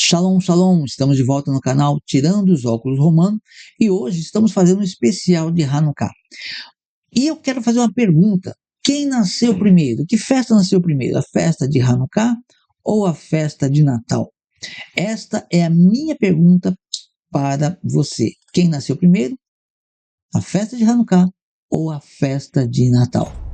Shalom, shalom, estamos de volta no canal Tirando os Óculos Romano e hoje estamos fazendo um especial de Hanukkah. E eu quero fazer uma pergunta: quem nasceu primeiro? Que festa nasceu primeiro? A festa de Hanukkah ou a festa de Natal? Esta é a minha pergunta para você. Quem nasceu primeiro? A festa de Hanukkah ou a festa de Natal?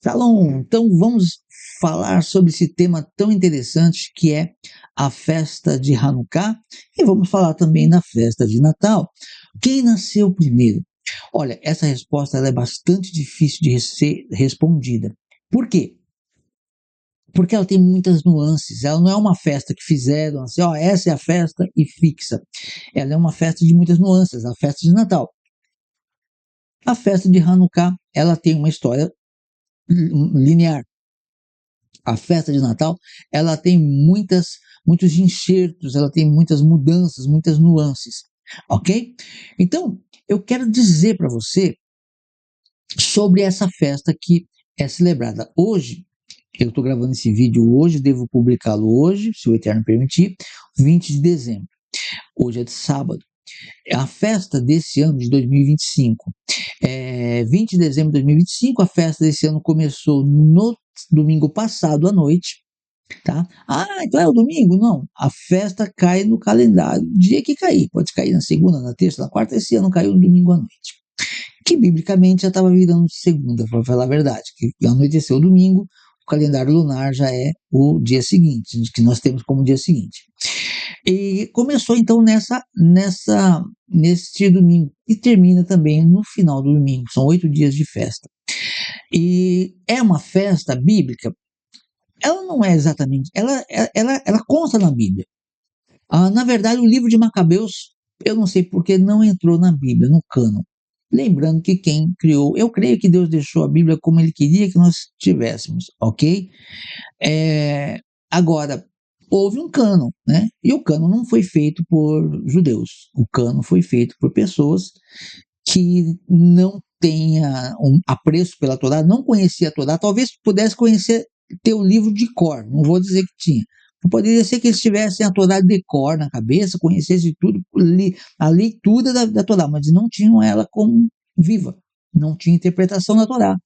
Shalom, então vamos falar sobre esse tema tão interessante que é a festa de Hanukkah e vamos falar também da festa de Natal. Quem nasceu primeiro? Olha, essa resposta ela é bastante difícil de ser respondida. Por quê? Porque ela tem muitas nuances. Ela não é uma festa que fizeram assim, ó, essa é a festa e fixa. Ela é uma festa de muitas nuances, a festa de Natal. A festa de Hanukkah, ela tem uma história linear. A festa de Natal, ela tem muitos enxertos, ela tem muitas mudanças, muitas nuances, ok? Então, eu quero dizer para você sobre essa festa que é celebrada hoje. Eu estou gravando esse vídeo hoje, devo publicá-lo hoje, se o Eterno permitir, 20 de dezembro. Hoje é de sábado. A festa desse ano de 2025, 20 de dezembro de 2025, a festa desse ano começou no domingo passado à noite, tá? Ah, então é o domingo? Não, a festa cai no calendário, dia que cair, pode cair na segunda, na terça, na quarta, esse ano caiu no domingo à noite, que biblicamente já estava virando segunda, para falar a verdade, que anoiteceu o domingo, o calendário lunar já é o dia seguinte, que nós temos como dia seguinte. E começou então neste domingo e termina também no final do domingo, são 8 dias de festa. E é uma festa bíblica. Ela não é exatamente, ela consta na Bíblia. Na verdade, o livro de Macabeus, eu não sei porque não entrou na Bíblia, no cânon. Lembrando que quem criou, eu creio que Deus deixou a Bíblia como Ele queria que nós tivéssemos, ok? Agora, houve um cânon, né? E o cânon não foi feito por judeus. O cânon foi feito por pessoas que não tenha um apreço pela Torá, não conhecia a Torá, talvez pudesse conhecer, ter o livro de cor, não vou dizer que tinha. Poderia ser que eles tivessem a Torá de cor na cabeça, conhecessem tudo, a leitura da Torá, mas não tinham ela como viva, não tinha interpretação da Torá.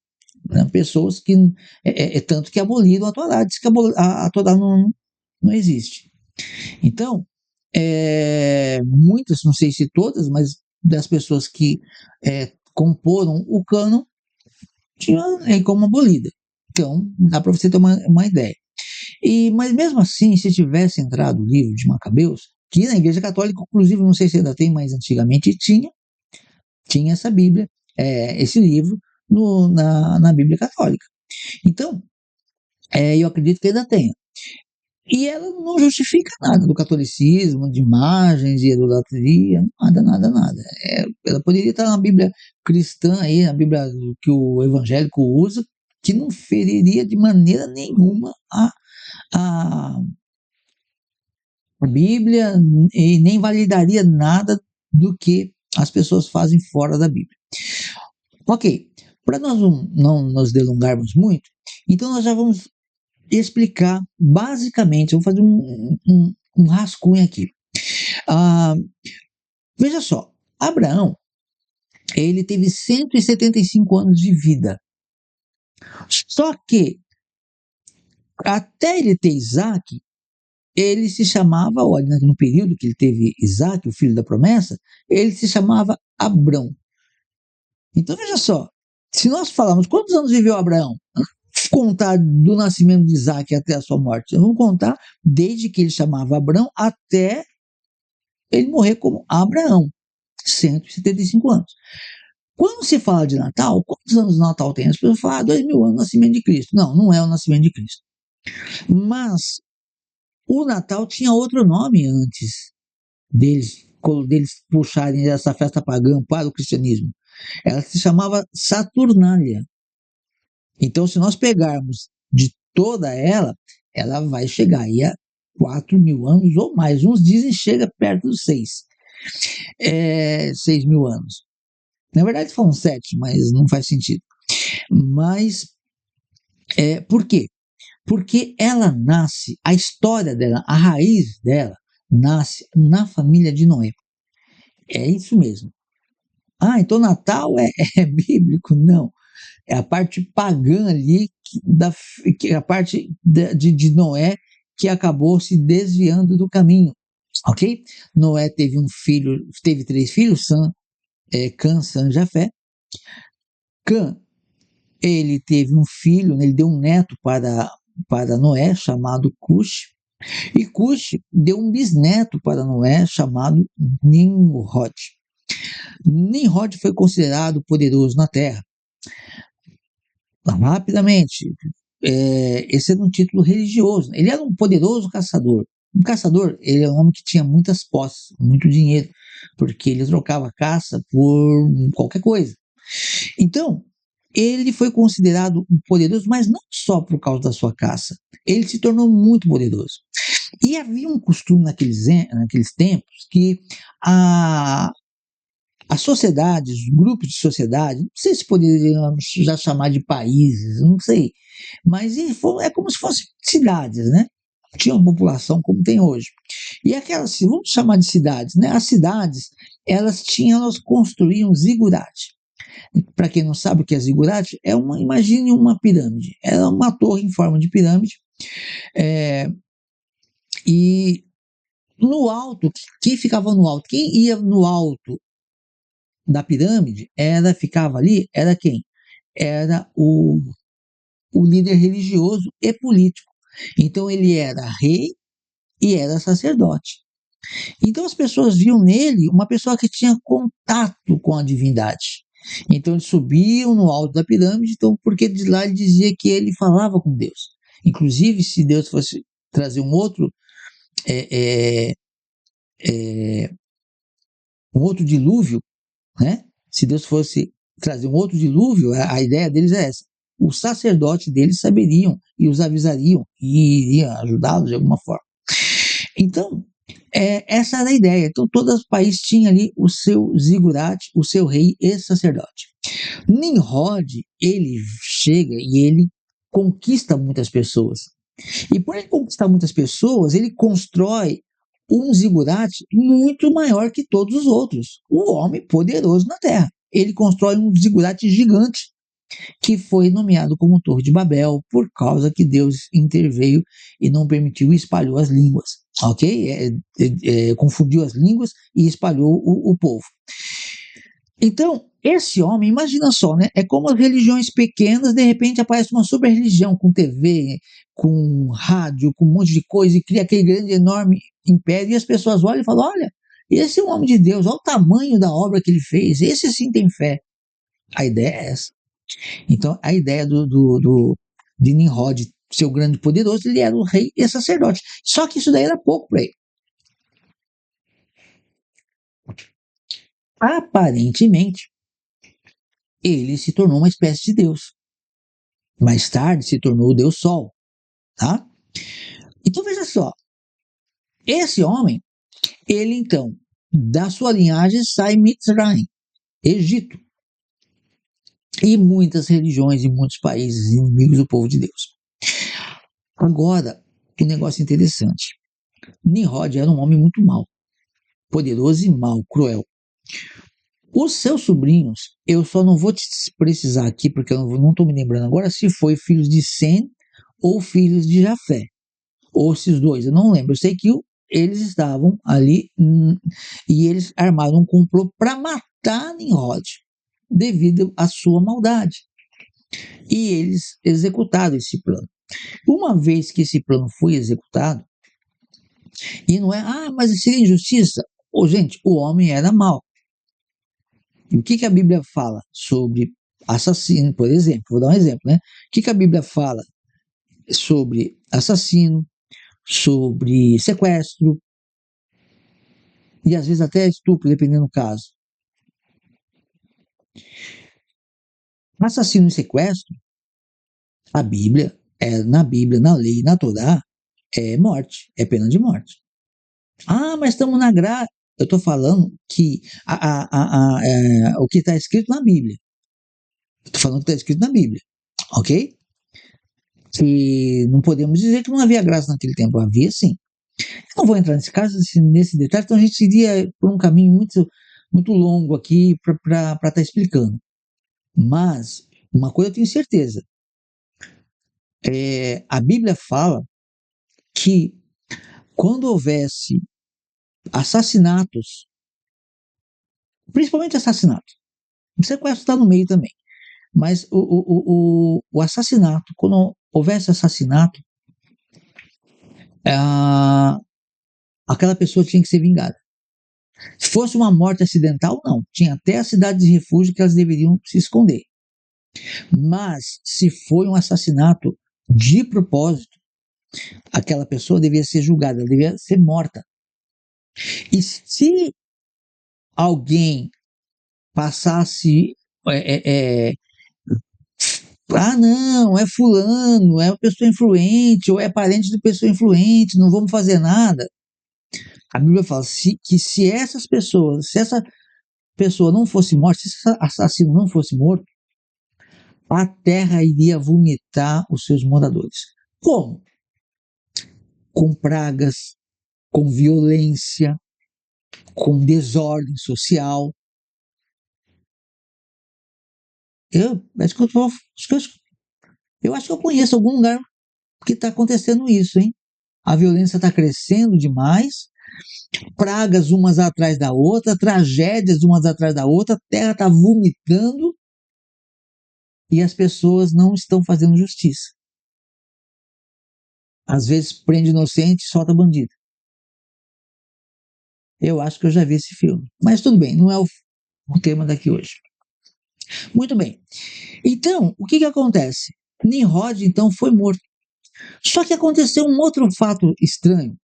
Pessoas que, tanto que aboliram a Torá, diz que a Torá não existe. Então, muitas, não sei se todas, mas das pessoas que comporam o cânon tinham como abolida. Então, dá para você ter uma ideia. Mas mesmo assim, se tivesse entrado o livro de Macabeus, que na Igreja Católica, inclusive, não sei se ainda tem, mas antigamente tinha essa Bíblia, esse livro na Bíblia Católica. Então, eu acredito que ainda tenha. E ela não justifica nada do catolicismo, de imagens, de idolatria, nada. Ela poderia estar na Bíblia cristã, aí, na Bíblia que o evangélico usa, que não feriria de maneira nenhuma a Bíblia e nem validaria nada do que as pessoas fazem fora da Bíblia. Ok, para nós não nos delongarmos muito, então nós já vamos explicar basicamente, vou fazer um rascunho aqui. Veja só, Abraão, ele teve 175 anos de vida. Só que, até ele ter Isaac, ele se chamava, olha, no período que ele teve Isaac, o filho da promessa, ele se chamava Abrão. Então veja só, se nós falarmos quantos anos viveu Abraão, contar do nascimento de Isaac até a sua morte, vamos contar desde que ele chamava Abrão até ele morrer como Abraão, 175 anos. Quando se fala de Natal, quantos anos de Natal tem? As pessoas falam, 2000 anos, nascimento de Cristo. Não é o nascimento de Cristo. Mas o Natal tinha outro nome antes deles puxarem essa festa pagã para o cristianismo. Ela se chamava Saturnália. Então, se nós pegarmos de toda ela vai chegar aí a 4.000 anos ou mais. Uns dizem chega perto dos 6.000 anos. Na verdade, foram 7, mas não faz sentido. Mas, por quê? Porque ela nasce, a história dela, a raiz dela, nasce na família de Noé. É isso mesmo. Ah, então Natal é bíblico? Não. É a parte pagã ali, que é a parte de Noé que acabou se desviando do caminho. Ok? Noé teve um filho, teve 3 filhos, Cã, Sam e Jafé. Cã, ele teve um filho, ele deu um neto para Noé, chamado Cush. E Cush deu um bisneto para Noé, chamado Nimrod. Nimrod foi considerado poderoso na terra. Rapidamente, esse era um título religioso. Ele era um poderoso caçador. Um caçador, ele é um homem que tinha muitas posses, muito dinheiro, porque ele trocava a caça por qualquer coisa. Então, ele foi considerado um poderoso, mas não só por causa da sua caça. Ele se tornou muito poderoso. E havia um costume naqueles tempos que a, as sociedades, os grupos de sociedade, não sei se poderíamos já chamar de países, não sei, mas é como se fossem cidades, né? Tinha uma população como tem hoje. E aquelas, vamos chamar de cidades, né? As cidades, elas construíam zigurate. Para quem não sabe o que é zigurate, imagine uma pirâmide. Era uma torre em forma de pirâmide. E no alto, quem ficava no alto? Quem ia no alto da pirâmide ficava ali, era quem? Era o líder religioso e político. Então ele era rei e era sacerdote. Então as pessoas viam nele uma pessoa que tinha contato com a divindade. Então eles subiam no alto da pirâmide, então, porque de lá ele dizia que ele falava com Deus. Inclusive, se Deus fosse trazer é, um outro dilúvio, né? Se Deus fosse trazer um outro dilúvio, a ideia deles é essa. Os sacerdotes deles saberiam e os avisariam e iriam ajudá-los de alguma forma. Então, essa era a ideia. Então, todo país tinha ali o seu zigurate, o seu rei e sacerdote. Nimrod, ele chega e ele conquista muitas pessoas. E por ele conquistar muitas pessoas, ele constrói um zigurate muito maior que todos os outros. O homem poderoso na Terra. Ele constrói um zigurate gigante que foi nomeado como Torre de Babel por causa que Deus interveio e não permitiu e espalhou as línguas, ok? Confundiu as línguas e espalhou o povo. Então, esse homem, imagina só, né? É como as religiões pequenas, de repente aparece uma super religião com TV, com rádio, com um monte de coisa e cria aquele grande, enorme império e as pessoas olham e falam, olha, esse é um homem de Deus, olha o tamanho da obra que ele fez, esse sim tem fé. A ideia é essa. Então, a ideia de Nimrod ser o grande poderoso, ele era o rei e sacerdote. Só que isso daí era pouco para ele. Aparentemente, ele se tornou uma espécie de Deus. Mais tarde se tornou o Deus Sol, tá? Então veja só, esse homem, ele então, da sua linhagem sai Mitzrayim, Egito, e muitas religiões e muitos países inimigos do povo de Deus. Agora, um negócio interessante. Nimrod era um homem muito mau, poderoso e mau, cruel. Os seus sobrinhos, eu só não vou te precisar aqui, porque eu não estou me lembrando agora se foi filhos de Sem ou filhos de Jafé, ou esses dois, eu não lembro. Eu sei que eles estavam ali e eles armaram um complô para matar Nimrod, devido à sua maldade. E eles executaram esse plano. Uma vez que esse plano foi executado, e não é, mas seria injustiça. Gente, o homem era mau. E o que a Bíblia fala sobre assassino, por exemplo? Vou dar um exemplo, né? O que a Bíblia fala sobre assassino, sobre sequestro e às vezes até estupro, dependendo do caso. Assassino e sequestro, na Bíblia, na lei, na Torá, é morte, é pena de morte. Mas estamos na graça. Eu estou falando que o que está escrito na Bíblia. Estou falando que está escrito na Bíblia, ok? Que não podemos dizer que não havia graça naquele tempo, havia sim. Não vou entrar nesse caso, nesse detalhe, então a gente iria por um caminho muito longo aqui para estar explicando. Mas uma coisa eu tenho certeza, a Bíblia fala que quando houvesse assassinatos, principalmente assassinatos, o sequestro está no meio também, mas o assassinato, quando houvesse assassinato, aquela pessoa tinha que ser vingada. Se fosse uma morte acidental, não. Tinha até a cidade de refúgio que elas deveriam se esconder. Mas se foi um assassinato de propósito, aquela pessoa devia ser julgada, ela devia ser morta. E se alguém passasse não, é fulano, é uma pessoa influente, ou é parente de pessoa influente, não vamos fazer nada. A Bíblia fala que se essas pessoas, se essa pessoa não fosse morta, se esse assassino não fosse morto, a terra iria vomitar os seus moradores. Como? Com pragas, com violência, com desordem social. Eu acho que eu conheço algum lugar que está acontecendo isso, hein? A violência está crescendo demais, pragas umas atrás da outra, tragédias umas atrás da outra, a terra está vomitando e as pessoas não estão fazendo justiça. Às vezes prende inocente e solta bandido. Eu acho que eu já vi esse filme. Mas tudo bem, não é o tema daqui hoje. Muito bem. Então, o que acontece? Nimrod, então, foi morto. Só que aconteceu um outro fato estranho.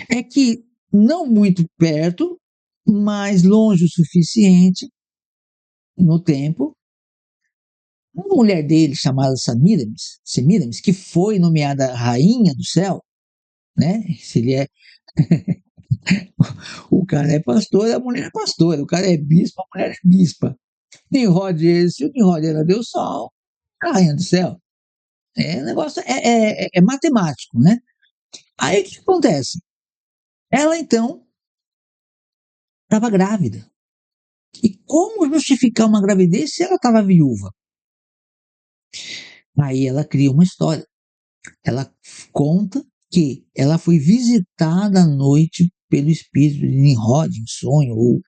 É que, não muito perto, mas longe o suficiente no tempo, uma mulher dele chamada Semiramis, que foi nomeada rainha do céu, né? Se ele é o cara é pastor, a mulher é pastora, o cara é bispo, a mulher é bispa. Nimrod, se o Nimrod era Deus Sol, a rainha do céu. O negócio é matemático, né? Aí o que acontece? Ela então estava grávida. E como justificar uma gravidez se ela estava viúva? Aí ela cria uma história. Ela conta que ela foi visitada à noite pelo espírito de Nimrod, em sonho, ou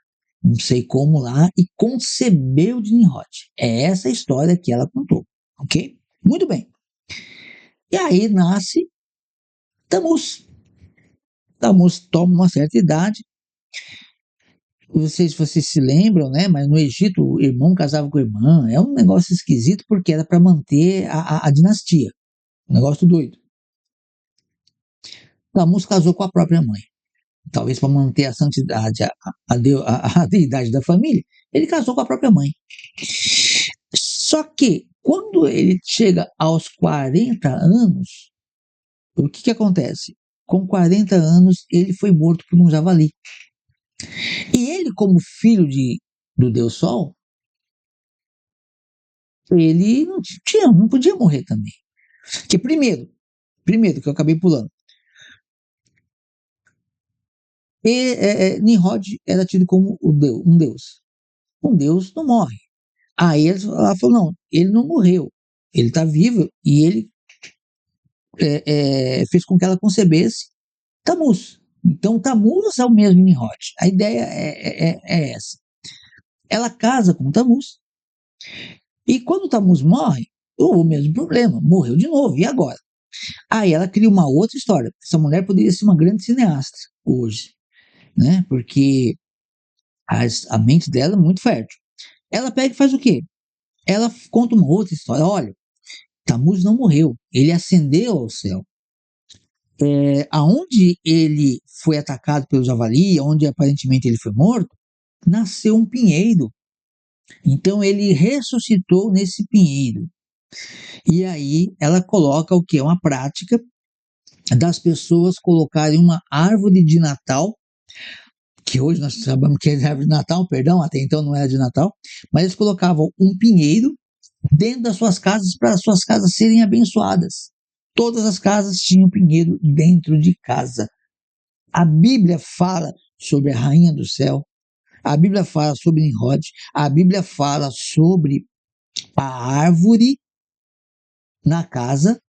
não sei como lá, e concebeu de Nimrod. É essa a história que ela contou, ok? Muito bem. E aí nasce Tamuz. Tamuz toma uma certa idade. Não sei se vocês se lembram, né? Mas no Egito o irmão casava com a irmã. É um negócio esquisito porque era para manter a dinastia. Um negócio doido. Tamuz casou com a própria mãe. Talvez para manter a santidade, a deidade da família. Ele casou com a própria mãe. Só que quando ele chega aos 40 anos, o que acontece? Com 40 anos, ele foi morto por um javali. E ele, como filho do Deus Sol, ele não podia morrer também. Porque primeiro que eu acabei pulando, Nimrod era tido como um deus. Um deus não morre. Aí ela falou, não, ele não morreu. Ele está vivo e ele fez com que ela concebesse Tamuz. Então Tamuz é o mesmo Nimrod. A ideia é essa. Ela casa com Tamuz e quando Tamuz morre, o mesmo problema, morreu de novo. E agora? Aí ela cria uma outra história. Essa mulher poderia ser uma grande cineasta hoje, né? Porque a mente dela é muito fértil. Ela pega e faz o quê? Ela conta uma outra história. Olha, Tamuz não morreu, ele ascendeu ao céu. Aonde ele foi atacado pelo javali, onde aparentemente ele foi morto, nasceu um pinheiro. Então ele ressuscitou nesse pinheiro. E aí ela coloca o que? Uma prática das pessoas colocarem uma árvore de Natal, que hoje nós sabemos que é árvore de Natal, perdão, até então não era de Natal, mas eles colocavam um pinheiro dentro das suas casas, para as suas casas serem abençoadas. Todas as casas tinham pinheiro dentro de casa. A Bíblia fala sobre a rainha do céu, a Bíblia fala sobre Nimrod, a Bíblia fala sobre a árvore na casa,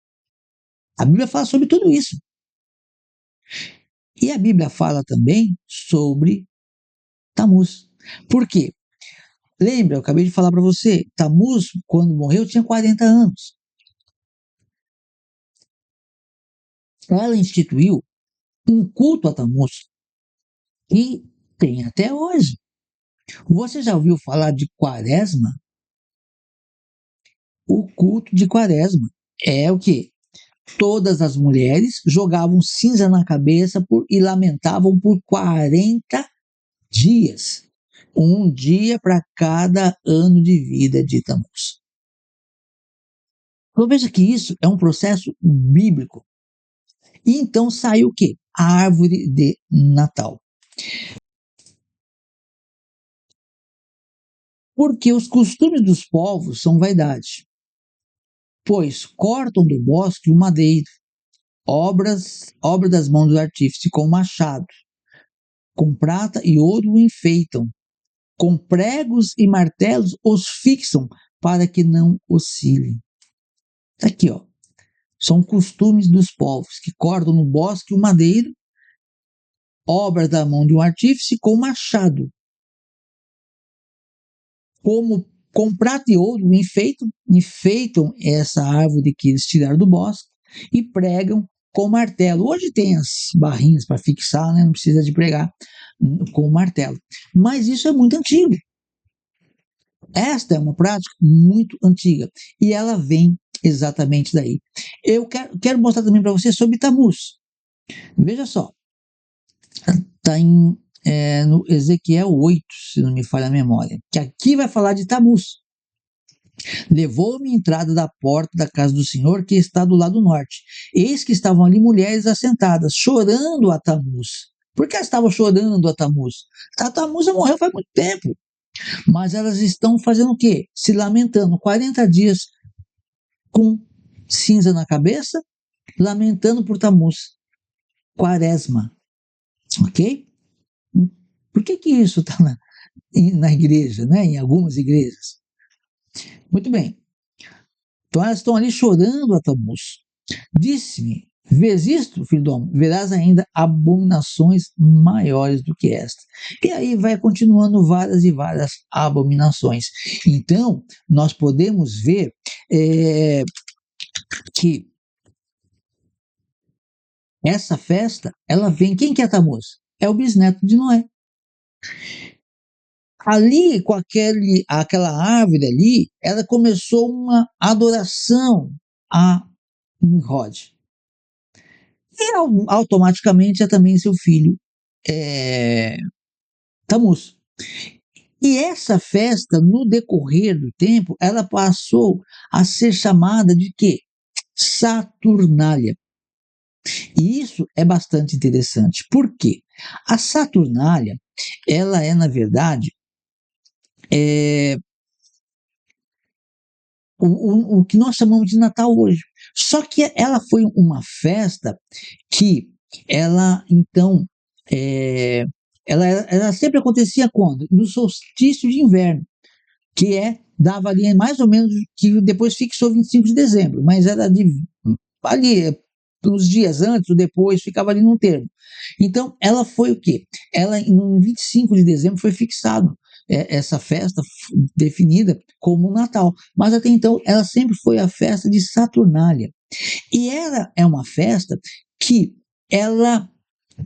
a Bíblia fala sobre tudo isso. E a Bíblia fala também sobre Tamuz. Por quê? Lembra, eu acabei de falar para você, Tamuz, quando morreu, tinha 40 anos. Ela instituiu um culto a Tamuz, que tem até hoje. Você já ouviu falar de Quaresma? O culto de Quaresma é o quê? Todas as mulheres jogavam cinza na cabeça e lamentavam por 40 dias. Um dia para cada ano de vida de Tamuz. Então veja que isso é um processo bíblico. E então saiu o quê? A árvore de Natal. Porque os costumes dos povos são vaidade, pois cortam do bosque o madeiro, obra das mãos do artífice, com machado, com prata e ouro o enfeitam, com pregos e martelos os fixam para que não oscilem. Tá aqui, ó. São costumes dos povos que cortam no bosque o madeiro, obra da mão de um artífice, com machado, com prata e ouro enfeitam essa árvore que eles tiraram do bosque e pregam com martelo. Hoje tem as barrinhas para fixar, né? Não precisa de pregar com martelo. Mas isso é muito antigo. Esta é uma prática muito antiga e ela vem exatamente daí. Eu quero mostrar também para você sobre Tamuz. Veja só, está no Ezequiel 8, se não me falha a memória, que aqui vai falar de Tamuz. Levou-me à entrada da porta da casa do Senhor, que está do lado norte. Eis que estavam ali mulheres assentadas, chorando a Tamuz. Por que elas estavam chorando a Tamuz? A Tamuz morreu faz muito tempo. Mas elas estão fazendo o quê? Se lamentando. 40 dias com cinza na cabeça, lamentando por Tamuz. Quaresma. Ok? Por que isso está na igreja, né? Em algumas igrejas? Muito bem. Então elas estão ali chorando a Tamuz. Disse-me, vês isto, filho do homem? Verás ainda abominações maiores do que esta. E aí vai continuando várias e várias abominações. Então, nós podemos ver que essa festa, ela vem, quem que é Tamuz? É o bisneto de Noé. Ali, com aquela árvore ali, ela começou uma adoração a Nimrod. E automaticamente é também seu filho, Tamuz. E essa festa, no decorrer do tempo, ela passou a ser chamada de quê? Saturnália. E isso é bastante interessante. Por quê? A Saturnália, ela é, na verdade, o que nós chamamos de Natal hoje. Só que ela foi uma festa que ela, então, ela sempre acontecia quando? No solstício de inverno, que dava ali mais ou menos, que depois fixou 25 de dezembro, mas era ali, uns dias antes ou depois, ficava ali num termo. Então, ela foi o quê? Ela, no 25 de dezembro, foi fixado essa festa definida como Natal. Mas até então, ela sempre foi a festa de Saturnália. E ela é uma festa que ela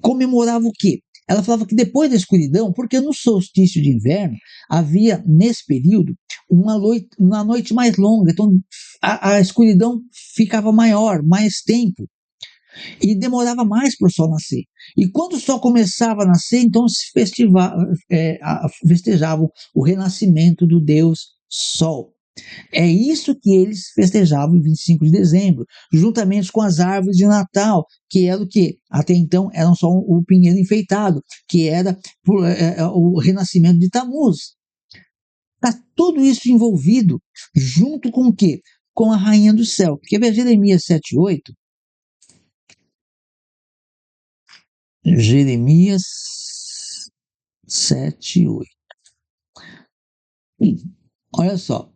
comemorava o quê? Ela falava que depois da escuridão, porque no solstício de inverno havia, nesse período, uma noite mais longa, então a escuridão ficava maior, mais tempo, e demorava mais para o sol nascer. E quando o sol começava a nascer, então se festejavam o renascimento do Deus Sol. É isso que eles festejavam em 25 de dezembro, juntamente com as árvores de Natal, que era o quê? Até então eram só o pinheiro enfeitado, que era o renascimento de Tamuz. Está tudo isso envolvido, junto com o quê? Com a rainha do céu. Quer ver Jeremias 7,8? Jeremias 7,8. Olha só.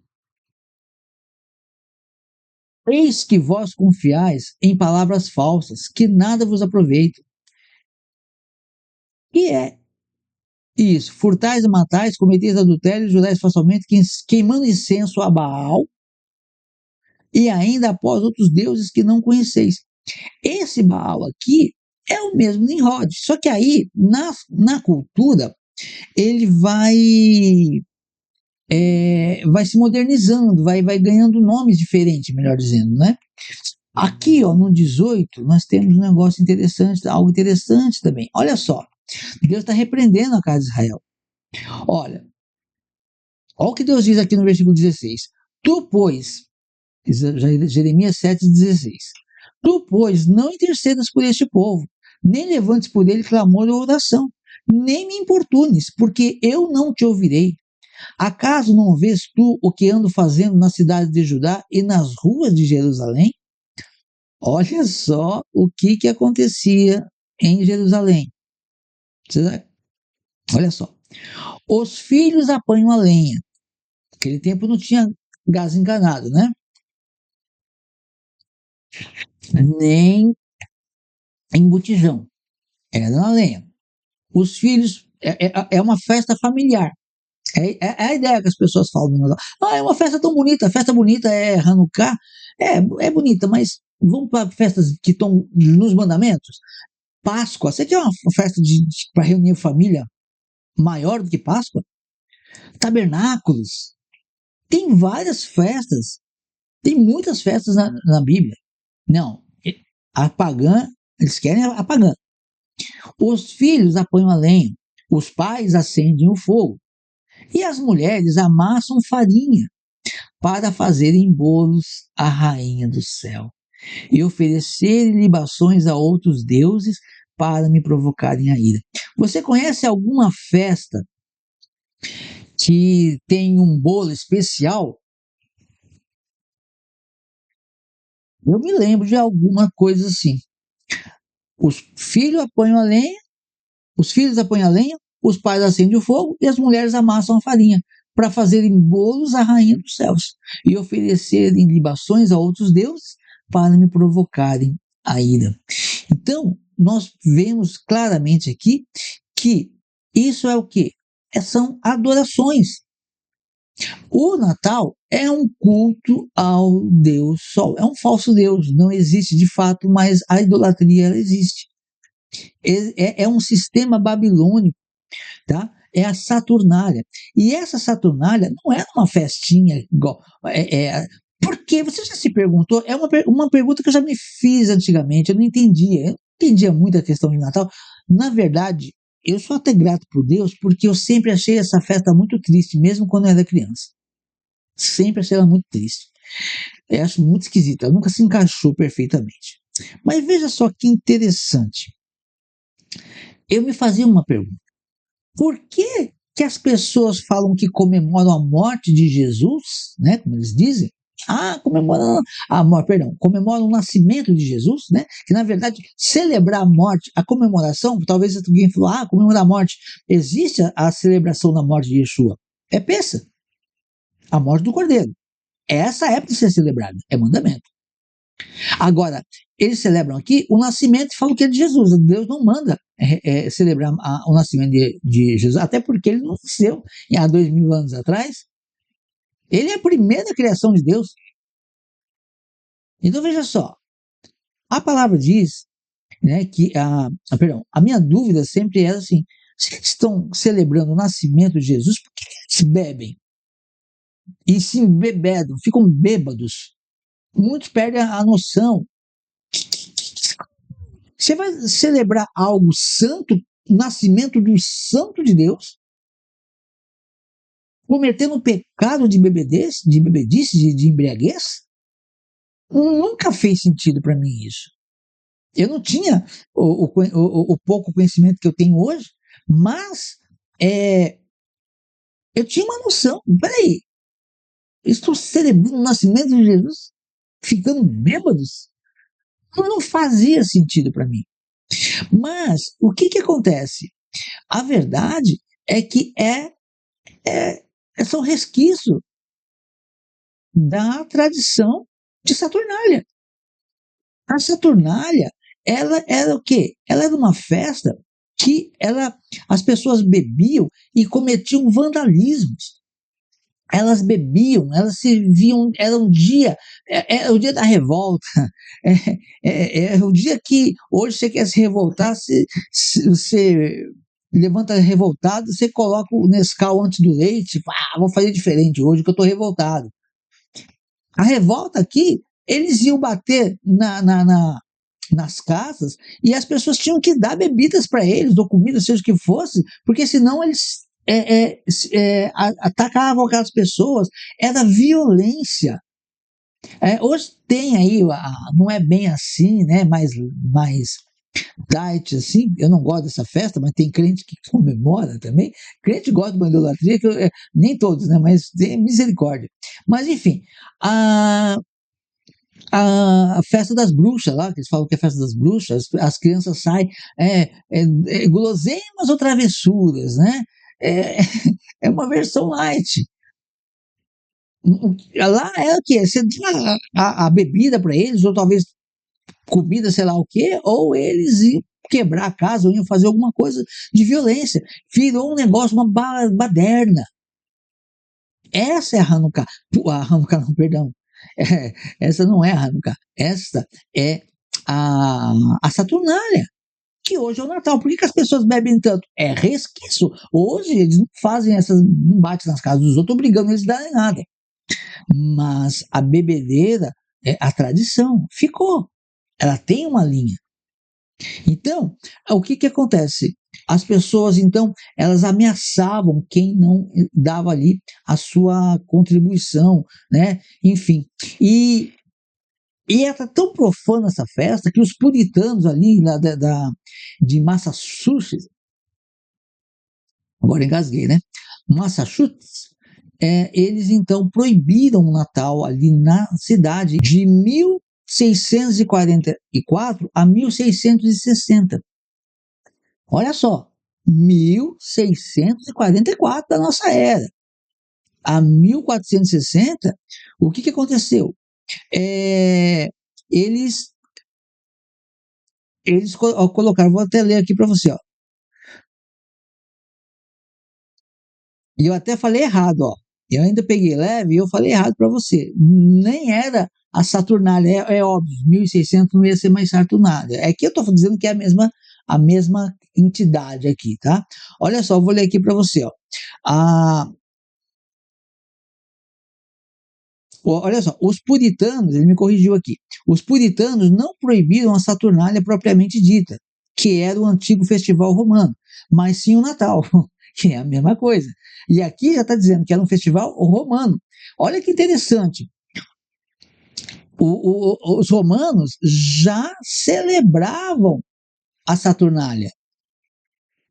Eis que vós confiais em palavras falsas, que nada vos aproveitam. E é isso, furtais e matais, cometeis adultério, jurais falsamente, queimando incenso a Baal, e ainda após outros deuses que não conheceis. Esse Baal aqui é o mesmo Nimrod, só que aí, na cultura, ele vai se modernizando, vai ganhando nomes diferentes, melhor dizendo, né? Aqui, ó, no 18, nós temos um negócio interessante, algo interessante também. Olha só, Deus está repreendendo a casa de Israel. Olha o que Deus diz aqui no versículo 16. Tu, pois, Jeremias 7,16. Tu, pois, não intercedas por este povo, nem levantes por ele clamor ou oração, nem me importunes, porque eu não te ouvirei. Acaso não vês tu o que ando fazendo na cidade de Judá e nas ruas de Jerusalém? Olha só o que acontecia em Jerusalém. Olha só. Os filhos apanham a lenha. Naquele tempo não tinha gás encanado, né? Nem em botijão. Era na lenha. Os filhos. É uma festa familiar. É a ideia que as pessoas falam no Natal. Ah, é uma festa tão bonita. A festa bonita é Hanukkah. É bonita, mas vamos para festas que estão nos mandamentos? Páscoa. Você quer uma festa para reunir família maior do que Páscoa? Tabernáculos. Tem várias festas. Tem muitas festas na Bíblia. Não. A pagã, eles querem a pagã. Os filhos apanham a lenha. Os pais acendem o fogo. E as mulheres amassam farinha para fazerem bolos à rainha do céu e oferecerem libações a outros deuses para me provocarem a ira. Você conhece alguma festa que tem um bolo especial? Eu me lembro de alguma coisa assim. Os filhos apanham a lenha, os filhos apanham a lenha, os pais acendem o fogo e as mulheres amassam a farinha para fazerem bolos à rainha dos céus e oferecerem libações a outros deuses para me provocarem a ira. Então, nós vemos claramente aqui que isso é o quê? São adorações. O Natal é um culto ao Deus Sol. É um falso Deus, não existe de fato, mas a idolatria ela existe. É um sistema babilônico, tá? É a Saturnália. E essa Saturnália não é uma festinha igual. Porque você já se perguntou? É uma pergunta que eu já me fiz antigamente, eu não entendia. Eu não entendia muito a questão de Natal. Na verdade, eu sou até grato por Deus, porque eu sempre achei essa festa muito triste, mesmo quando eu era criança. Sempre achei ela muito triste. Eu acho muito esquisita, ela nunca se encaixou perfeitamente. Mas veja só que interessante. Eu me fazia uma pergunta. Por que as pessoas falam que comemoram a morte de Jesus, né, como eles dizem? Comemoram o nascimento de Jesus, né? Que na verdade celebrar a morte, a comemoração, talvez alguém falou, comemorar a morte, existe a celebração da morte de Yeshua. Pensa, a morte do Cordeiro. Essa é para ser celebrada, é mandamento. Agora, eles celebram aqui o nascimento e falam que é de Jesus. Deus não manda celebrar o nascimento de Jesus, até porque ele não nasceu há 2000 anos atrás. Ele é a primeira criação de Deus. Então veja só, a palavra diz, né, que a minha dúvida sempre era assim: se eles estão celebrando o nascimento de Jesus, por que eles bebem? E se embebedam, ficam bêbados. Muitos perdem a noção. Você vai celebrar algo santo, o nascimento do santo de Deus, cometendo um pecado de bebedice, de embriaguez? Nunca fez sentido para mim isso. Eu não tinha o pouco conhecimento que eu tenho hoje, mas Eu tinha uma noção, peraí, estou celebrando o nascimento de Jesus, ficando bêbados? Não fazia sentido para mim. Mas o que acontece? A verdade é que são resquícios da tradição de Saturnália. A Saturnália, ela era o quê? Ela era uma festa que as pessoas bebiam e cometiam vandalismos. Elas bebiam, elas se viam, era um dia, é o dia da revolta, é o dia que hoje você quer se revoltar, você levanta revoltado, você coloca o Nescau antes do leite, vou fazer diferente hoje que eu estou revoltado. A revolta aqui, eles iam bater nas casas e as pessoas tinham que dar bebidas para eles, ou comida, seja o que fosse, porque senão eles atacavam aquelas pessoas. Era violência. Hoje tem aí, não é bem assim, né? Mais diet, assim. Eu não gosto dessa festa, mas tem crente que comemora também. Crente gosta de bandolatria, nem todos, né? Mas tem misericórdia. Mas enfim, a, a festa das bruxas lá, que eles falam que é a festa das bruxas, as crianças saem guloseimas ou travessuras, né? É, é uma versão light. Lá é o quê? Você dá a bebida para eles, ou talvez comida, sei lá o quê, ou eles iam quebrar a casa, ou iam fazer alguma coisa de violência. Virou um negócio, uma baderna. Essa é a Hanukkah. A Hanukkah, não, perdão. Essa não é a Hanukkah. Essa é a Saturnália, que hoje é o Natal. Por que as pessoas bebem tanto? É resquício. Hoje eles não fazem essas, não batem nas casas dos outros, obrigando eles a darem nada. Mas a bebedeira, a tradição, ficou. Ela tem uma linha. Então, o que acontece? As pessoas, então, elas ameaçavam quem não dava ali a sua contribuição, né? Enfim. E era tão profana essa festa que os puritanos ali de Massachusetts, agora engasguei, né? Massachusetts, eles então proibiram o Natal ali na cidade de 1644 a 1660. Olha só, 1644 da nossa era. A 1460, o que aconteceu? Eles colocaram, vou até ler aqui para você, ó. E eu até falei errado, ó. Eu ainda peguei leve e eu falei errado para você. Nem era a Saturnália, é óbvio, 1600 não ia ser mais Saturnália. É que eu estou dizendo que é a mesma entidade aqui, tá? Olha só, eu vou ler aqui para você, ó. Olha só, os puritanos, ele me corrigiu aqui, os puritanos não proibiram a Saturnália propriamente dita, que era o antigo festival romano, mas sim o Natal, que é a mesma coisa. E aqui já está dizendo que era um festival romano. Olha que interessante, os romanos já celebravam a Saturnália,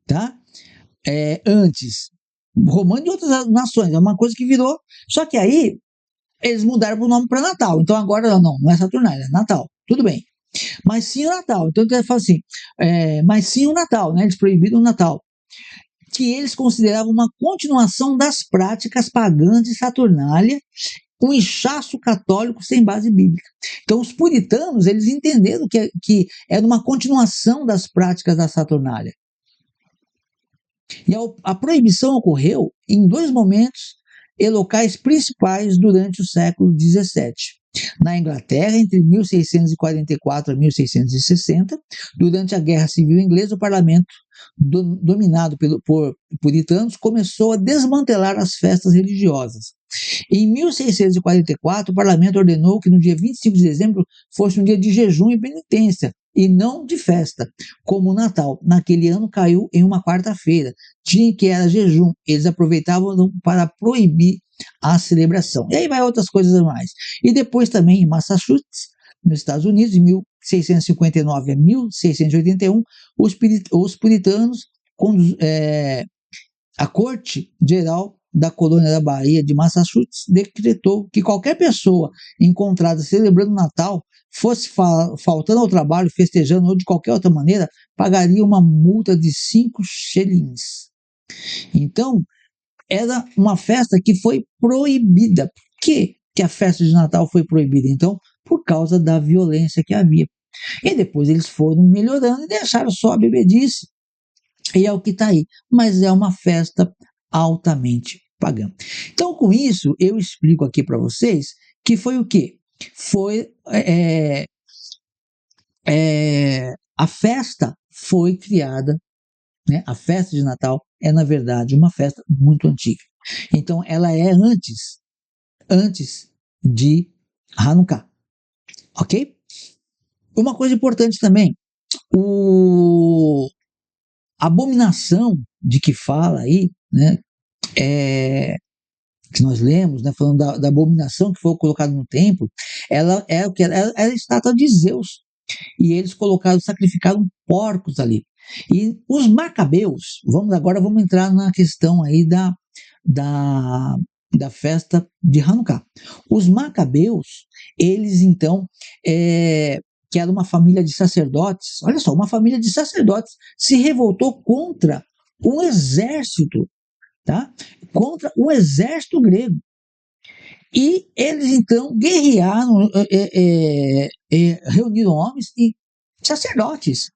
tá? Antes. Romano e outras nações, é uma coisa que virou. Só que aí eles mudaram o nome para Natal. Então agora não é Saturnália, é Natal. Tudo bem. Mas sim o Natal. Então ele fala assim, mas sim o Natal, né? Eles proibiram o Natal. Que eles consideravam uma continuação das práticas pagãs de Saturnália, um inchaço católico sem base bíblica. Então os puritanos, eles entenderam que era uma continuação das práticas da Saturnália. E a proibição ocorreu em dois momentos e locais principais durante o século XVII. Na Inglaterra, entre 1644 a 1660, durante a Guerra Civil Inglesa, o parlamento, dominado por puritanos, começou a desmantelar as festas religiosas. Em 1644, o parlamento ordenou que no dia 25 de dezembro fosse um dia de jejum e penitência, e não de festa, como o Natal. Naquele ano caiu em uma quarta-feira, dia em que era jejum. Eles aproveitavam para proibir a celebração. E aí vai outras coisas a mais. E depois também em Massachusetts, nos Estados Unidos, de 1659 a 1681, os puritanos, a corte geral da colônia da Bahia de Massachusetts decretou que qualquer pessoa encontrada celebrando o Natal, fosse faltando ao trabalho, festejando ou de qualquer outra maneira, pagaria uma multa de 5 shillings. Então, era uma festa que foi proibida. Por que a festa de Natal foi proibida? Então, por causa da violência que havia. E depois eles foram melhorando e deixaram só a bebedice. E é o que está aí. Mas é uma festa altamente pagã. Então, com isso, eu explico aqui para vocês que foi o quê? Foi a festa foi criada, né? A festa de Natal é, na verdade, uma festa muito antiga. Então, ela é antes de Hanukkah, ok? Uma coisa importante também, a abominação de que fala aí, né, que nós lemos, né, falando da abominação que foi colocada no templo, ela é o que era a estátua de Zeus. E eles sacrificaram porcos ali. E os macabeus, agora vamos entrar na questão aí da festa de Hanukkah. Os macabeus, eles então, que era uma família de sacerdotes, olha só, uma família de sacerdotes se revoltou contra um exército, tá? Contra o exército grego. E eles então guerrearam, reuniram homens e sacerdotes.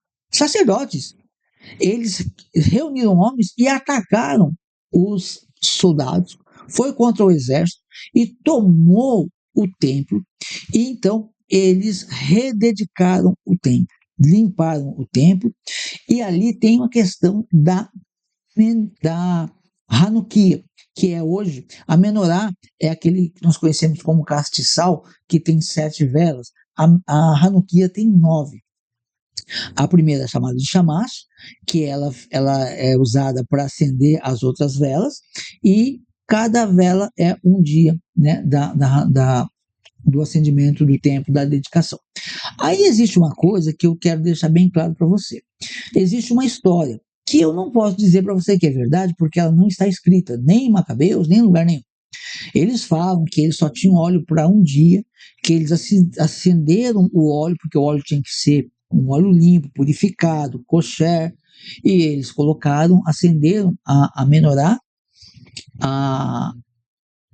Eles reuniram homens e atacaram os soldados, foi contra o exército e tomou o templo. E então eles rededicaram o templo, limparam o templo. E ali tem uma questão da Hanukkah, que é hoje, a menorá é aquele que nós conhecemos como castiçal, que tem 7 velas. A Hanukkah tem 9. A primeira é chamada de Shamash, que ela é usada para acender as outras velas, e cada vela é um dia, né, do acendimento do templo, da dedicação. Aí existe uma coisa que eu quero deixar bem claro para você. Existe uma história que eu não posso dizer para você que é verdade, porque ela não está escrita nem em Macabeus, nem em lugar nenhum. Eles falam que eles só tinham óleo para um dia, que eles acenderam o óleo, porque o óleo tinha que ser um óleo limpo, purificado, kosher, e eles acenderam a menorá,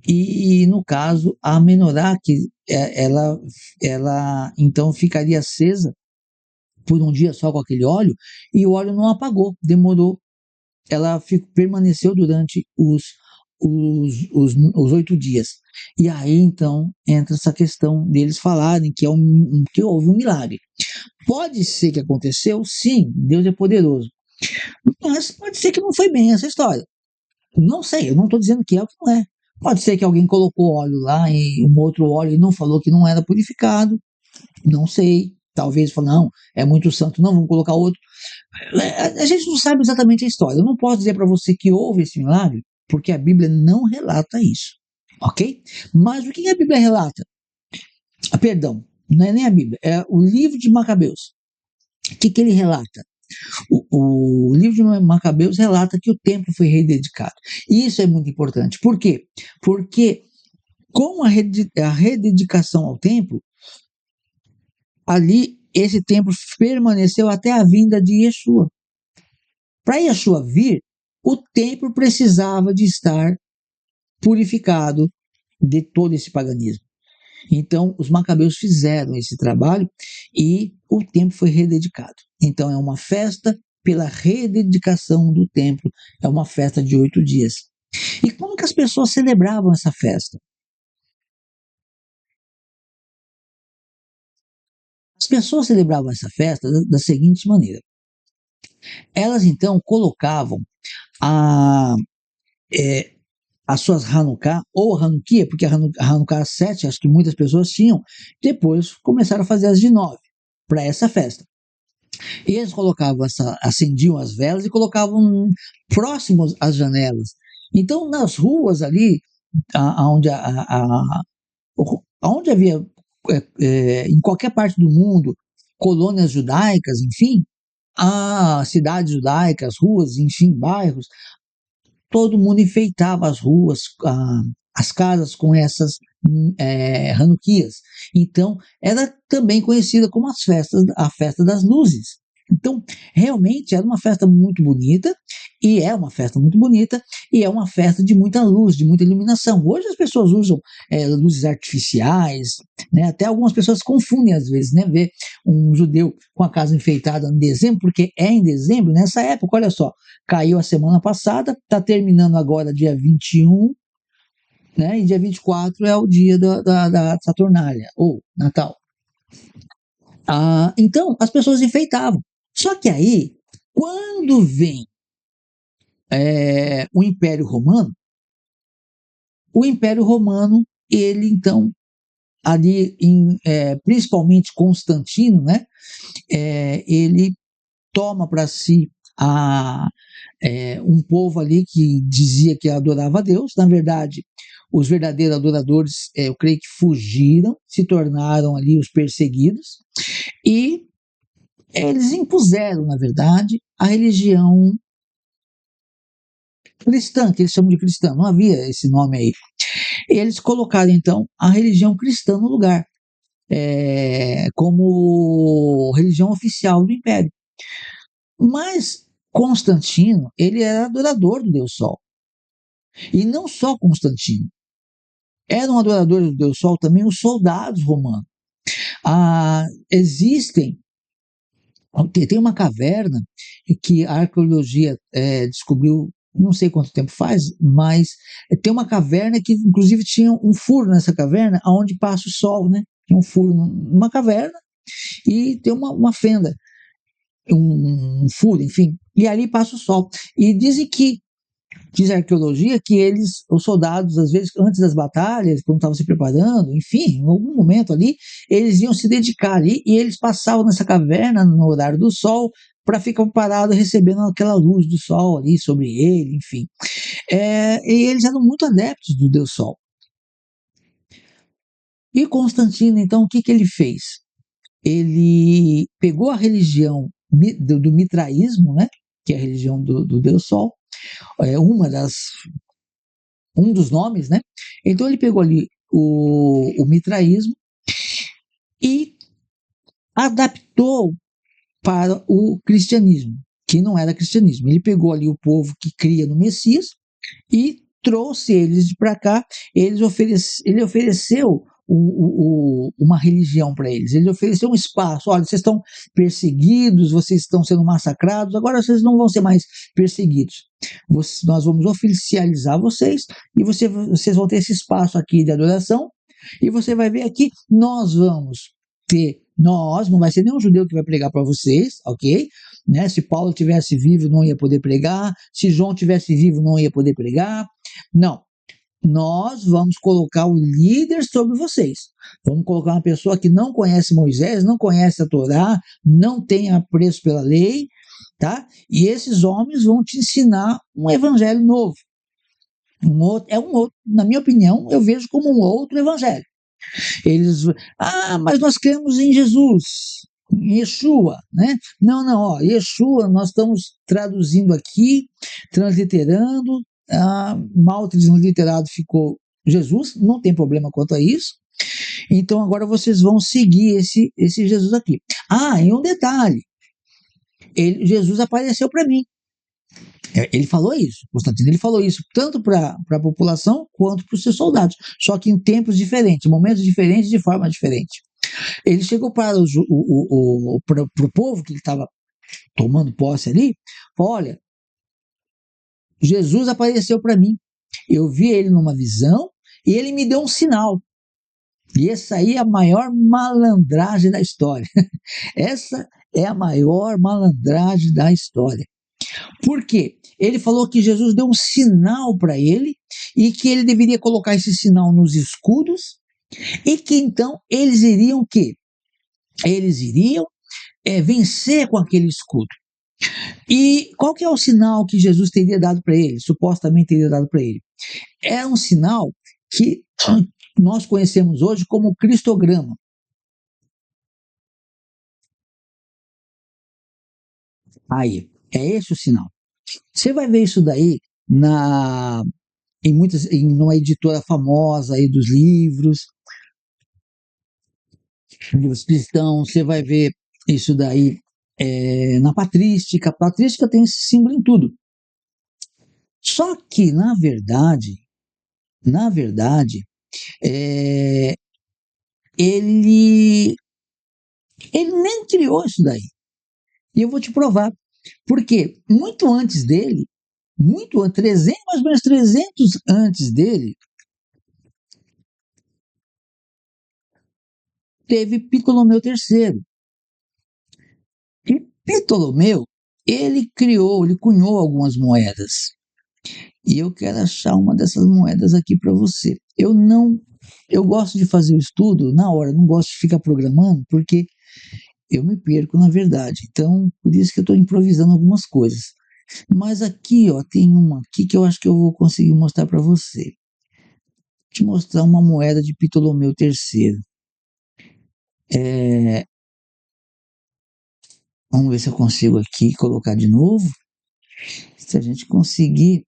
e no caso, a menorá, que ela então ficaria acesa por um dia só com aquele óleo, e o óleo não apagou, demorou. Ela permaneceu durante os 8 dias. E aí, então, entra essa questão deles falarem que houve um milagre. Pode ser que aconteceu, sim, Deus é poderoso. Mas pode ser que não foi bem essa história. Não sei, eu não estou dizendo que é o que não é. Pode ser que alguém colocou óleo lá e um outro óleo e não falou que não era purificado. Não sei. Talvez falou, não, é muito santo, não, vamos colocar outro. A gente não sabe exatamente a história. Eu não posso dizer para você que houve esse milagre, porque a Bíblia não relata isso. Ok? Mas o que a Bíblia relata? Perdão, não é nem a Bíblia, é o livro de Macabeus. O que ele relata? O livro de Macabeus relata que o templo foi rededicado. E isso é muito importante. Por quê? Porque com a rededicação ao templo, ali esse templo permaneceu até a vinda de Yeshua. Para Yeshua vir, o templo precisava de estar purificado de todo esse paganismo. Então, os macabeus fizeram esse trabalho e o templo foi rededicado. Então, é uma festa pela rededicação do templo. É uma festa de 8 dias. E como que as pessoas celebravam essa festa? As pessoas celebravam essa festa da seguinte maneira. Elas, então, colocavam as suas Hanukkah, ou Hanukkah, porque a Hanukkah 7, acho que muitas pessoas tinham, depois começaram a fazer as de 9, para essa festa. E eles acendiam as velas e colocavam próximos às janelas. Então, nas ruas ali, onde havia, em qualquer parte do mundo, colônias judaicas, enfim, cidades judaicas, ruas, enfim, bairros, todo mundo enfeitava as ruas, as casas com essas Hanukias. Então, era também conhecida como a festa das luzes. Então, realmente era uma festa muito bonita, e é uma festa muito bonita, e é uma festa de muita luz, de muita iluminação. Hoje as pessoas usam luzes artificiais, né? Até algumas pessoas confundem às vezes, né? Ver um judeu com a casa enfeitada em dezembro, porque é em dezembro, nessa época, olha só, caiu a semana passada, está terminando agora dia 21, né? E dia 24 é o dia da Saturnália, ou Natal. Então, as pessoas enfeitavam. Só que aí, quando vem o Império Romano, ele então, ali, principalmente Constantino, né? Ele toma para si um povo ali que dizia que adorava a Deus. Na verdade, os verdadeiros adoradores, eu creio que fugiram, se tornaram ali os perseguidos, e eles impuseram, na verdade, a religião cristã, que eles chamam de cristã, não havia esse nome aí. Eles colocaram, então, a religião cristã no lugar, como religião oficial do Império. Mas Constantino, ele era adorador do Deus Sol. E não só Constantino. Eram adoradores do Deus Sol também os soldados romanos. Tem uma caverna que a arqueologia descobriu, não sei quanto tempo faz, mas tem uma caverna que inclusive tinha um furo nessa caverna onde passa o sol, né? Tem um furo numa caverna e tem uma fenda, um furo, enfim, e ali passa o sol. E diz a arqueologia que os soldados, às vezes, antes das batalhas, quando estavam se preparando, enfim, em algum momento ali, eles iam se dedicar ali e eles passavam nessa caverna no horário do sol para ficar parado recebendo aquela luz do sol ali sobre ele, enfim. E eles eram muito adeptos do Deus Sol. E Constantino, então, o que ele fez? Ele pegou a religião do mitraísmo, né, que é a religião do Deus Sol, um dos nomes, né? Então ele pegou ali o mitraísmo e adaptou para o cristianismo, que não era cristianismo. Ele pegou ali o povo que cria no Messias e trouxe eles para cá. Ele ofereceu uma religião para eles. Ele ofereceu um espaço. Olha, vocês estão perseguidos, vocês estão sendo massacrados, agora vocês não vão ser mais perseguidos. Nós vamos oficializar vocês e vocês vão ter esse espaço aqui de adoração. E você vai ver aqui, não vai ser nenhum judeu que vai pregar para vocês, ok? Né? Se Paulo tivesse vivo, não ia poder pregar. Se João tivesse vivo, não ia poder pregar. Não. Nós vamos colocar o líder sobre vocês. Vamos colocar uma pessoa que não conhece Moisés, não conhece a Torá, não tem apreço pela lei, tá? E esses homens vão te ensinar um evangelho novo. Na minha opinião, eu vejo como um outro evangelho. Mas nós cremos em Jesus, em Yeshua, né? Não, Yeshua, nós estamos traduzindo aqui, transliterando, mal transliterado ficou Jesus, não tem problema quanto a isso. Então agora vocês vão seguir esse Jesus aqui. E um detalhe, Jesus apareceu para mim. Ele falou isso, Constantino, ele falou isso tanto para a população quanto para os seus soldados, só que em tempos diferentes, momentos diferentes, de forma diferente. Ele chegou para o povo que estava tomando posse ali, falou: olha, Jesus apareceu para mim, eu vi ele numa visão e ele me deu um sinal. E essa aí é a maior malandragem da história. Essa é a maior malandragem da história. Por quê? Ele falou que Jesus deu um sinal para ele e que ele deveria colocar esse sinal nos escudos e que então eles iriam o quê? Eles iriam vencer com aquele escudo. E qual que é o sinal que Jesus teria dado para ele? Supostamente teria dado para ele. É um sinal que nós conhecemos hoje como cristograma. Aí, é esse o sinal. Você vai ver isso daí na, numa editora famosa aí dos livros cristãos, você vai ver isso daí na patrística. A patrística tem esse símbolo em tudo. Só que, na verdade, é, ele, ele nem criou isso daí. E eu vou te provar. Porque muito antes dele, muito antes, 300, mais ou menos 300 antes dele, teve Ptolomeu III. E Ptolomeu, ele cunhou algumas moedas. E eu quero achar uma dessas moedas aqui para você. Eu gosto de fazer o estudo na hora, não gosto de ficar programando, porque eu me perco na verdade. Então, por isso que eu estou improvisando algumas coisas. Mas aqui, ó, tem uma aqui que eu acho que eu vou conseguir mostrar para você. Vou te mostrar uma moeda de Ptolomeu III. Vamos ver se eu consigo aqui colocar de novo. Se a gente conseguir,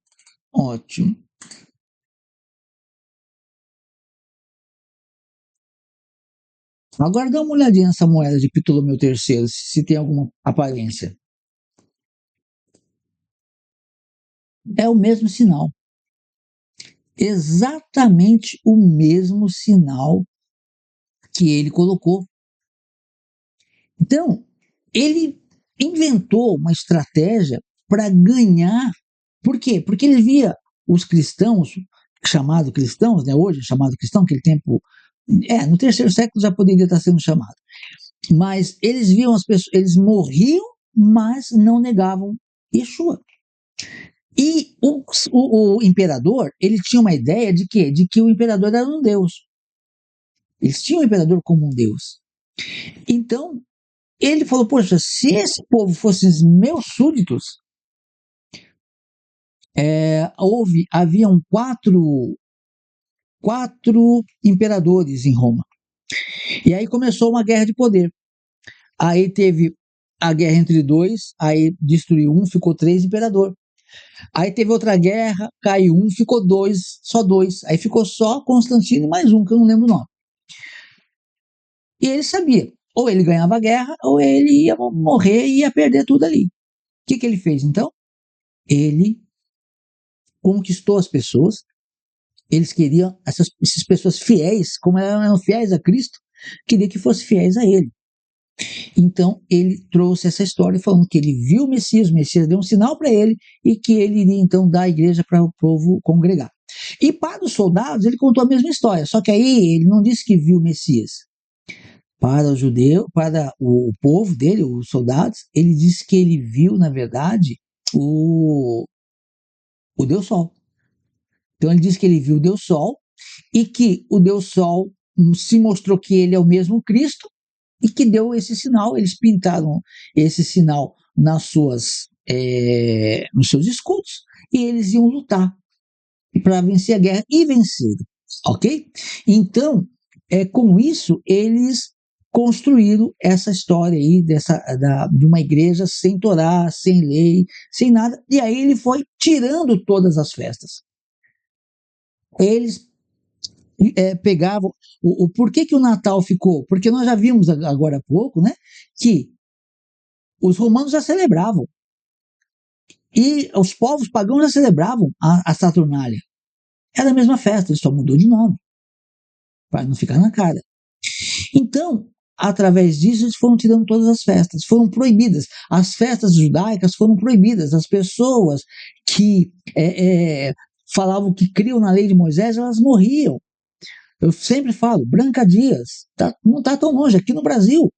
ótimo. Agora dá uma olhadinha nessa moeda de Ptolomeu III, se tem alguma aparência. É o mesmo sinal. Exatamente o mesmo sinal que ele colocou. Então, ele inventou uma estratégia para ganhar. Por quê? Porque ele via os cristãos, chamados cristãos, né, hoje chamado cristão, naquele tempo, no terceiro século já poderia estar sendo chamado. Mas eles viam as pessoas, eles morriam, mas não negavam Yeshua. E o imperador, ele tinha uma ideia de quê? De que o imperador era um deus. Eles tinham o imperador como um deus. Então, ele falou, poxa, se esse povo fosse meus súditos, haviam quatro imperadores em Roma. E aí começou uma guerra de poder. Aí teve a guerra entre dois, aí destruiu um, ficou 3 imperador. Aí teve outra guerra, caiu um, ficou 2, só 2. Aí ficou só Constantino e mais um, que eu não lembro o nome. E ele sabia, ou ele ganhava a guerra, ou ele ia morrer e ia perder tudo ali. O que ele fez então? Ele conquistou as pessoas, eles queriam, essas pessoas fiéis, como eram fiéis a Cristo, queria que fossem fiéis a ele. Então ele trouxe essa história falando que ele viu o Messias deu um sinal para ele e que ele iria então dar a igreja para o povo congregar. E para os soldados ele contou a mesma história, só que aí ele não disse que viu o Messias. Para o judeu, para o povo dele, os soldados, ele disse que ele viu, na verdade, o Deus Sol. Então ele disse que ele viu o Deus Sol e que o Deus Sol se mostrou que ele é o mesmo Cristo e que deu esse sinal. Eles pintaram esse sinal nos seus escudos e eles iam lutar para vencer a guerra e venceram, ok? Então, com isso, eles construíram essa história aí de uma igreja sem Torá, sem lei, sem nada, e aí ele foi tirando todas as festas. Eles pegavam. Por que o Natal ficou? Porque nós já vimos agora há pouco, né, que os romanos já celebravam. E os povos pagãos já celebravam a Saturnália. Era a mesma festa, ele só mudou de nome, para não ficar na cara. Então, através disso, eles foram tirando todas as festas, foram proibidas. As festas judaicas foram proibidas. As pessoas que falavam que criam na lei de Moisés, elas morriam. Eu sempre falo, Branca Dias, não está tão longe, aqui no Brasil.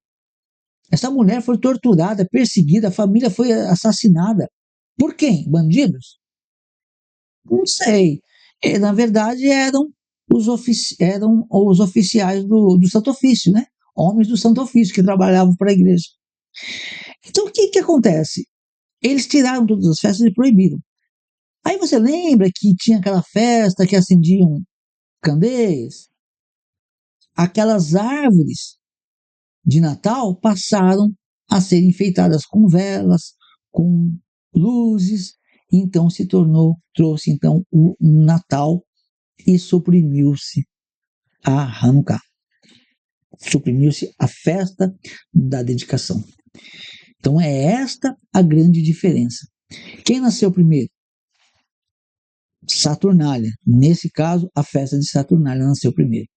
Essa mulher foi torturada, perseguida, a família foi assassinada. Por quem? Bandidos? Não sei. Na verdade, eram os oficiais do Santo Ofício, né? Homens do Santo Ofício que trabalhavam para a igreja. Então, o que acontece? Eles tiraram todas as festas e proibiram. Aí você lembra que tinha aquela festa que acendiam candeias? Aquelas árvores de Natal passaram a ser enfeitadas com velas, com luzes, então trouxe então o Natal e suprimiu-se a Hanukkah. Suprimiu-se a festa da dedicação. Então é esta a grande diferença. Quem nasceu primeiro? Saturnália. Nesse caso, a festa de Saturnália nasceu primeiro.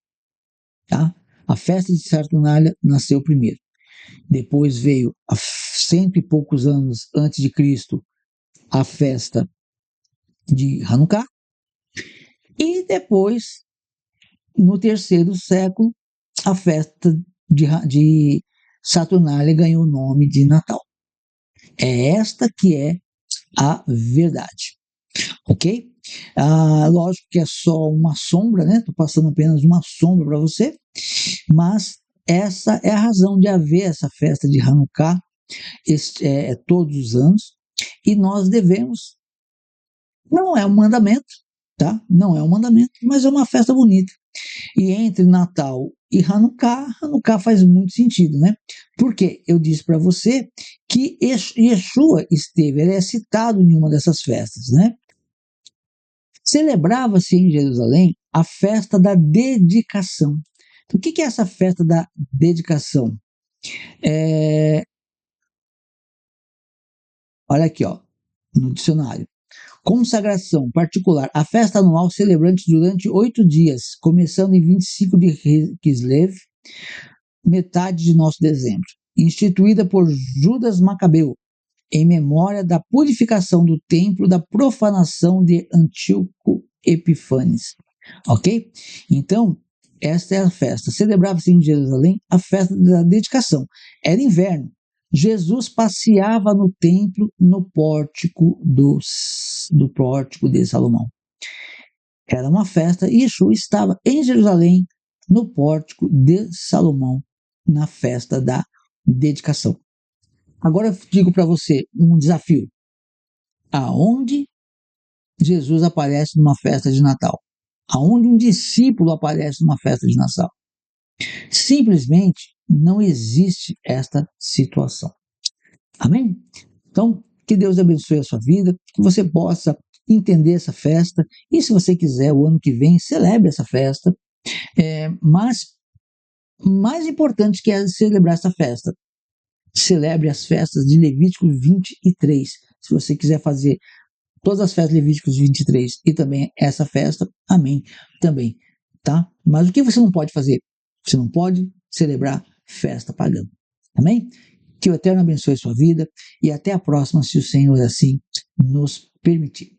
Tá? A festa de Saturnália nasceu primeiro. Depois veio, há 100 e poucos anos antes de Cristo, a festa de Hanukkah. E depois, no terceiro século, a festa de Saturnália ganhou o nome de Natal. É esta que é a verdade. Ok? Lógico que é só uma sombra, né? Estou passando apenas uma sombra para você, mas essa é a razão de haver essa festa de Hanukkah todos os anos, e nós devemos, não é um mandamento, tá? Não é um mandamento, mas é uma festa bonita. E entre Natal e Hanukkah, Hanukkah faz muito sentido, né? Porque eu disse para você que Yeshua esteve, ele é citado em uma dessas festas, né? Celebrava-se em Jerusalém a festa da dedicação. Então, o que é essa festa da dedicação? Olha aqui, ó, no dicionário. Consagração particular, a festa anual celebrante durante 8 dias, começando em 25 de Kislev, metade de nosso dezembro, instituída por Judas Macabeu, em memória da purificação do templo da profanação de Antíoco Epifanes. Ok? Então, esta é a festa. Celebrava-se em Jerusalém a festa da dedicação. Era inverno. Jesus passeava no templo, no pórtico do pórtico de Salomão. Era uma festa e Yeshua estava em Jerusalém, no pórtico de Salomão, na festa da dedicação. Agora eu digo para você um desafio. Aonde Jesus aparece numa festa de Natal? Aonde um discípulo aparece numa festa de Natal? Simplesmente não existe esta situação. Amém? Então, que Deus abençoe a sua vida, que você possa entender essa festa, e se você quiser, o ano que vem, celebre essa festa, mas mais importante que é celebrar essa festa, celebre as festas de Levítico 23. Se você quiser fazer todas as festas de Levíticos 23 e também essa festa, amém, também, tá? Mas o que você não pode fazer? Você não pode celebrar festa pagã, amém? Que o Eterno abençoe a sua vida e até a próxima, se o Senhor assim nos permitir.